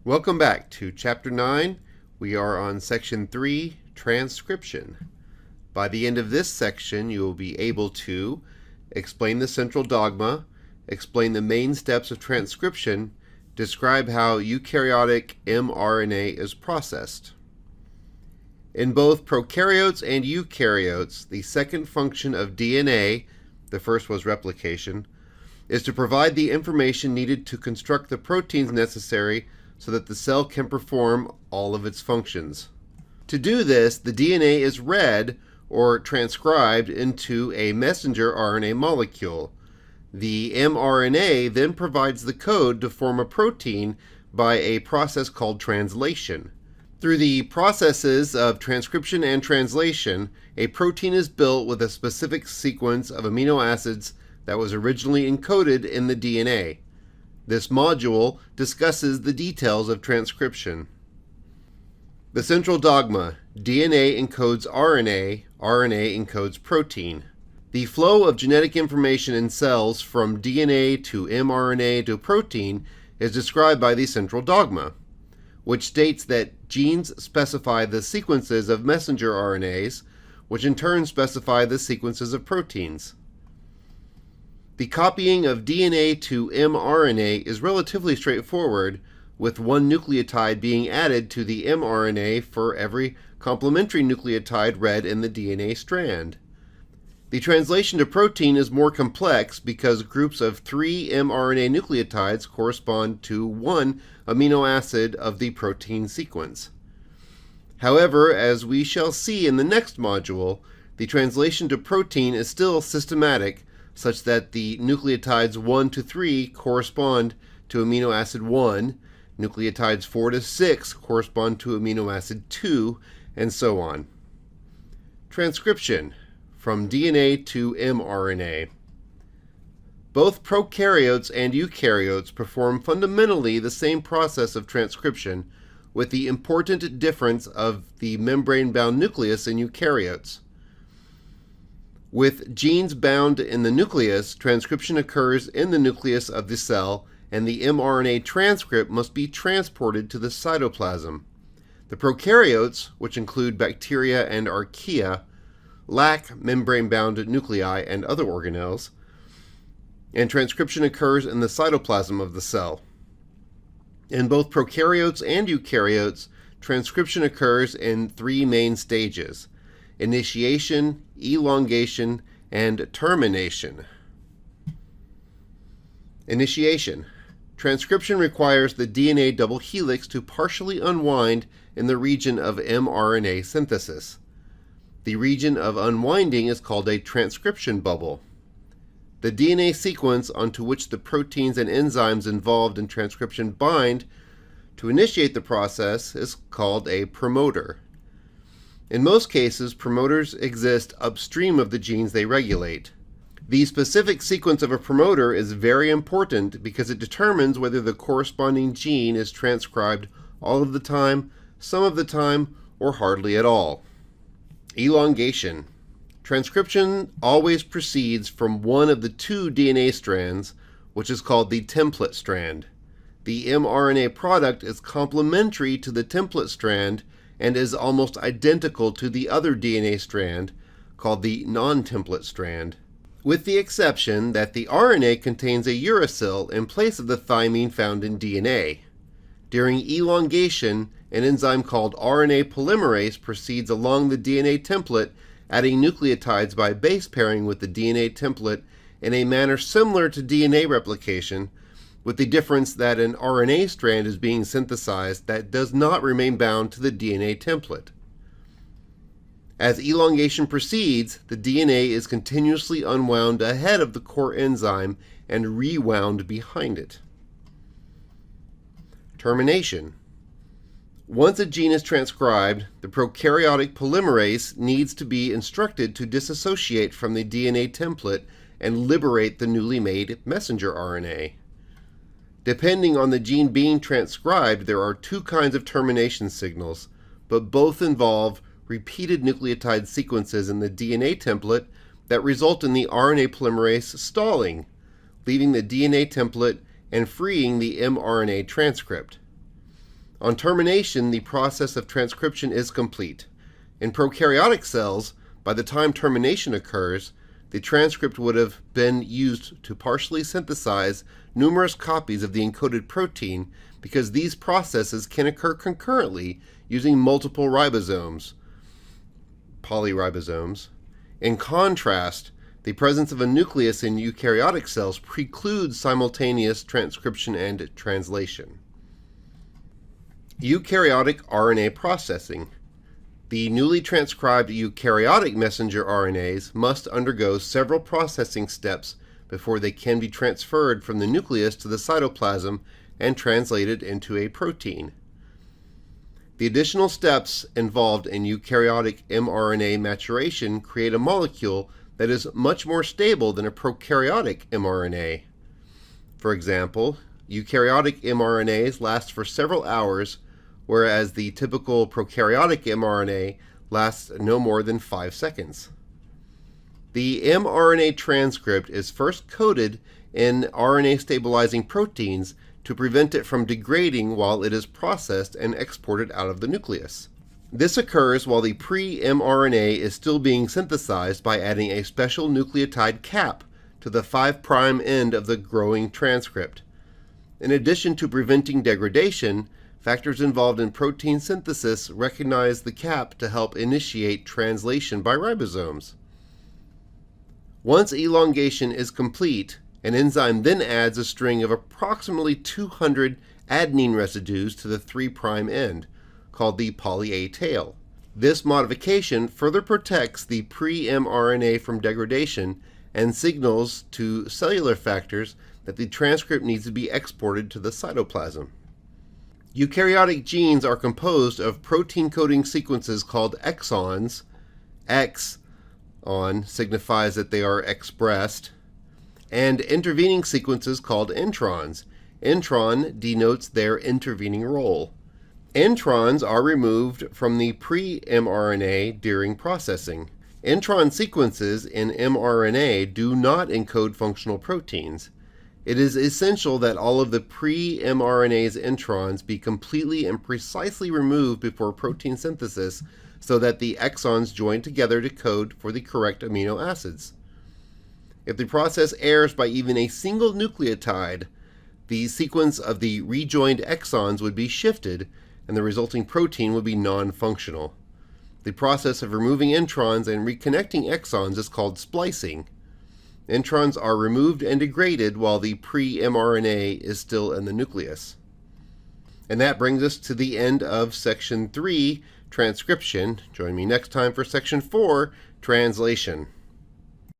Welcome back to Chapter 9. We are on Section 3, Transcription. By the end of this section, you will be able to explain the central dogma, explain the main steps of transcription, describe how eukaryotic mRNA is processed. In both prokaryotes and eukaryotes, the second function of DNA, the first was replication, is to provide the information needed to construct the proteins necessary so that the cell can perform all of its functions. To do this, the DNA is read or transcribed into a messenger RNA molecule. The mRNA then provides the code to form a protein by a process called translation. Through the processes of transcription and translation, a protein is built with a specific sequence of amino acids that was originally encoded in the DNA. This module discusses the details of transcription. The central dogma: DNA encodes RNA, RNA encodes protein. The flow of genetic information in cells from DNA to mRNA to protein is described by the central dogma, which states that genes specify the sequences of messenger RNAs, which in turn specify the sequences of proteins. The copying of DNA to mRNA is relatively straightforward, with one nucleotide being added to the mRNA for every complementary nucleotide read in the DNA strand. The translation to protein is more complex because groups of 3 mRNA nucleotides correspond to one amino acid of the protein sequence. However, as we shall see in the next module, the translation to protein is still systematic, such that the nucleotides 1 to 3 correspond to amino acid 1, nucleotides 4 to 6 correspond to amino acid 2, and so on. Transcription from DNA to mRNA. Both prokaryotes and eukaryotes perform fundamentally the same process of transcription, with the important difference of the membrane-bound nucleus in eukaryotes. With genes bound in the nucleus, transcription occurs in the nucleus of the cell, and the mRNA transcript must be transported to the cytoplasm. The prokaryotes, which include bacteria and archaea, lack membrane-bound nuclei and other organelles, and transcription occurs in the cytoplasm of the cell. In both prokaryotes and eukaryotes, transcription occurs in 3 main stages: initiation, elongation, and termination. Initiation. Transcription requires the DNA double helix to partially unwind in the region of mRNA synthesis. The region of unwinding is called a transcription bubble. The DNA sequence onto which the proteins and enzymes involved in transcription bind to initiate the process is called a promoter. In most cases, promoters exist upstream of the genes they regulate. The specific sequence of a promoter is very important because it determines whether the corresponding gene is transcribed all of the time, some of the time, or hardly at all. Elongation. Transcription always proceeds from one of the 2 DNA strands, which is called the template strand. The mRNA product is complementary to the template strand and is almost identical to the other DNA strand, called the non-template strand, with the exception that the RNA contains a uracil in place of the thymine found in DNA. During elongation, an enzyme called RNA polymerase proceeds along the DNA template, adding nucleotides by base pairing with the DNA template in a manner similar to DNA replication, with the difference that an RNA strand is being synthesized that does not remain bound to the DNA template. As elongation proceeds, the DNA is continuously unwound ahead of the core enzyme and rewound behind it. Termination. Once a gene is transcribed, the prokaryotic polymerase needs to be instructed to disassociate from the DNA template and liberate the newly made messenger RNA. Depending on the gene being transcribed, there are 2 kinds of termination signals, but both involve repeated nucleotide sequences in the DNA template that result in the RNA polymerase stalling, leaving the DNA template and freeing the mRNA transcript. On termination, the process of transcription is complete. In prokaryotic cells, by the time termination occurs, the transcript would have been used to partially synthesize numerous copies of the encoded protein because these processes can occur concurrently using multiple ribosomes, polyribosomes. In contrast, the presence of a nucleus in eukaryotic cells precludes simultaneous transcription and translation. Eukaryotic RNA processing. The newly transcribed eukaryotic messenger RNAs must undergo several processing steps before they can be transferred from the nucleus to the cytoplasm and translated into a protein. The additional steps involved in eukaryotic mRNA maturation create a molecule that is much more stable than a prokaryotic mRNA. For example, eukaryotic mRNAs last for several hours, whereas the typical prokaryotic mRNA lasts no more than 5 seconds. The mRNA transcript is first coded in RNA stabilizing proteins to prevent it from degrading while it is processed and exported out of the nucleus. This occurs while the pre-mRNA is still being synthesized by adding a special nucleotide cap to the 5' end of the growing transcript. In addition to preventing degradation, factors involved in protein synthesis recognize the cap to help initiate translation by ribosomes. Once elongation is complete, an enzyme then adds a string of approximately 200 adenine residues to the 3' end, called the poly-A tail. This modification further protects the pre-mRNA from degradation and signals to cellular factors that the transcript needs to be exported to the cytoplasm. Eukaryotic genes are composed of protein-coding sequences called exons. Exon signifies that they are expressed, and intervening sequences called introns. Intron denotes their intervening role. Introns are removed from the pre-mRNA during processing. Intron sequences in mRNA do not encode functional proteins. It is essential that all of the pre-mRNA's introns be completely and precisely removed before protein synthesis so that the exons join together to code for the correct amino acids. If the process errs by even a single nucleotide, the sequence of the rejoined exons would be shifted and the resulting protein would be non-functional. The process of removing introns and reconnecting exons is called splicing. Introns are removed and degraded while the pre-mRNA is still in the nucleus. And that brings us to the end of Section 3, Transcription. Join me next time for Section 4, Translation.